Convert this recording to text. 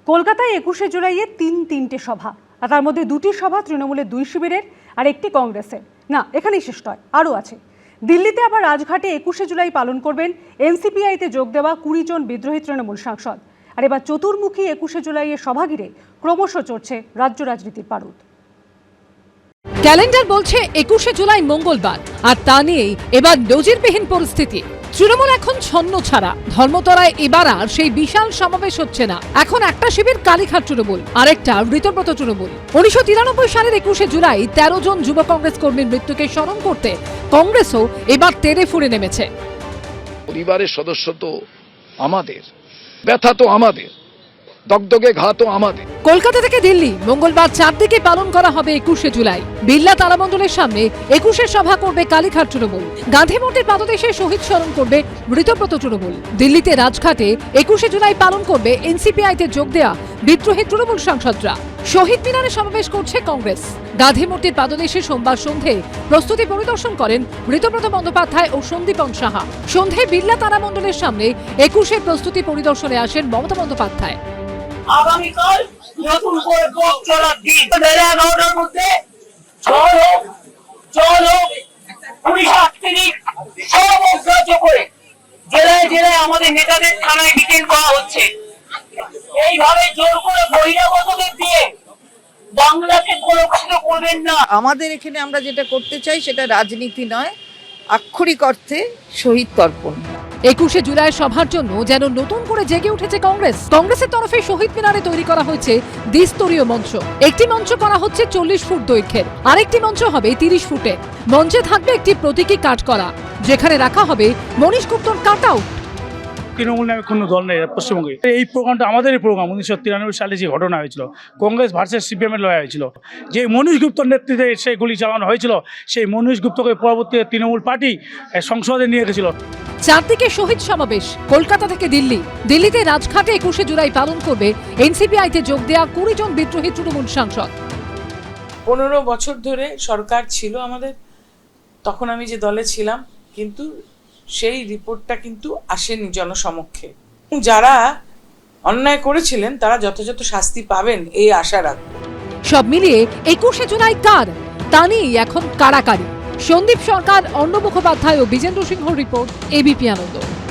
কলকাতায় 21শে জুলাইয়ে তিনটে সভা, আর তার মধ্যে 2টি সভা তৃণমূলের 2 শিবিরের আর একটি কংগ্রেসের। না, এখানেই শেষ নয়, আরও আছে। দিল্লিতে আবার রাজঘাটে 21শে জুলাই পালন করবেন এনসিপিআইতে যোগ দেওয়া 20 জন বিদ্রোহী তৃণমূল সাংসদ। আর এবার চতুর্মুখী 21শে জুলাইয়ের সভা ঘিরে ক্রমশ চড়ছে রাজ্য রাজনীতির পারদ। ক্যালেন্ডার বলছে 21শে জুলাই মঙ্গলবার, আর তা নিয়েই এবার নজিরবিহীন পরিস্থিতি। তৃণমূল এখন ছন্ন ছাড়া। ধর্মতলায় এবার আর সেই বিশাল সমাবেশ হচ্ছে না। এখন একটা শিবির কালীঘাট তৃণমূল, আরেকটা ঋতব্রত তৃণমূল। 1993 সালের 21শে জুলাই 13 জন যুব কংগ্রেস কর্মীর মৃত্যুকে স্মরণ করতে কংগ্রেসও এবার তেড়ে ফুঁড়ে নেমেছে। পরিবারের সদস্য তো আমাদের, ব্যথা তো আমাদের, দগদগে ঘা তো আমাদের। কলকাতা থেকে দিল্লি মঙ্গলবার চারদিকে পালন করা হবে 21শে জুলাই। বিড়লা তারামণ্ডলের সামনে 21শে সভা করবে কালীঘাট তৃণমূল। গান্ধী মূর্তির পাদদেশে শহীদ স্মরণ করবে ঋতব্রত তৃণমূল। দিল্লিতে রাজঘাটে 21শে জুলাই পালন করবে এনসিপিআইতে যোগ দেয়া বিদ্রোহী তৃণমূল সাংসদরা। শহীদ মিনারে সমাবেশ করছে কংগ্রেস। গান্ধী মূর্তির পাদদেশে সোমবার সন্ধে প্রস্তুতি পরিদর্শন করেন ঋতব্রত বন্দ্যোপাধ্যায় ও সন্দীপন সাহা। সন্ধে বিড়লা তারামণ্ডলের সামনে 21শে প্রস্তুতি পরিদর্শনে আসেন মমতা বন্দ্যোপাধ্যায়। আগামীকাল নতুন করে পথ চলার দিন 11টার মধ্যে চলো পুলিশ আটত্রিশ সব অগ্রাহ্য করে জেলায় জেলায় আমাদের নেতাদের থানায় ডিটেইন করা হচ্ছে। এইভাবে জোর করে বহিরাগতদের দিয়ে বাংলাকে কলঙ্কিত করবেন না। আমাদের এখানে আমরা যেটা করতে চাই সেটা রাজনীতি নয়, আক্ষরিক অর্থে শহীদ তর্পণ। 21শে জুলাই সভার জন্য যেন নতুন করে জেগে উঠেছে কংগ্রেস। কংগ্রেসের তরফে শহীদ মিনারে তৈরি করা হয়েছে দ্বিস্তরীয় মঞ্চ। একটি মঞ্চ করা হচ্ছে 40 ফুট দৈর্ঘ্যের, আরেকটি মঞ্চ হবে 30 ফুটের। মঞ্চে থাকবে একটি প্রতীকী কাট করা, যেখানে রাখা হবে মনীশ গুপ্তর কাট আউট। তৃণমূল নামে কোনো দল নেই পশ্চিমবঙ্গে। এই প্রোগ্রামটা আমাদেরই প্রোগ্রাম। 1993 সালে যে ঘটনা হয়েছিল, কংগ্রেস ভার্সেস সিপিএম এর লড়াই হয়েছিল, যে মনীশ গুপ্তর নেতৃত্বে সেই গুলি চালানো হয়েছিল, সেই মনীশ গুপ্তকে পরবর্তীতে তৃণমূল পার্টি সংসদে নিয়ে গেছিল। চারদিকে শহীদ সমাবেশ। কলকাতা থেকে দিল্লি, দিল্লিতে রাজঘাটে 21শে জুলাই পালন করবে এনসিপিআইতে যোগ দেওয়া 20 জন বিদ্রোহী তৃণমূল সাংসদ। 15 বছর ধরে সরকার ছিল আমাদের, তখন আমি যে দলে ছিলাম, কিন্তু সেই রিপোর্টটা কিন্তু আসেনি জনসমক্ষে। যারা অন্যায় করেছিলেন তারা যথাযথ শাস্তি পাবেন এই আশা রাখবো। সব মিলিয়ে 21শে জুলাই কার, তা নিয়েই এখন কারাকারি। সন্দীপ সরকার, অর্ণব মুখোপাধ্যায় ও বিজেন্দ্র সিংহ রিপোর্ট, এবিপি আনন্দ।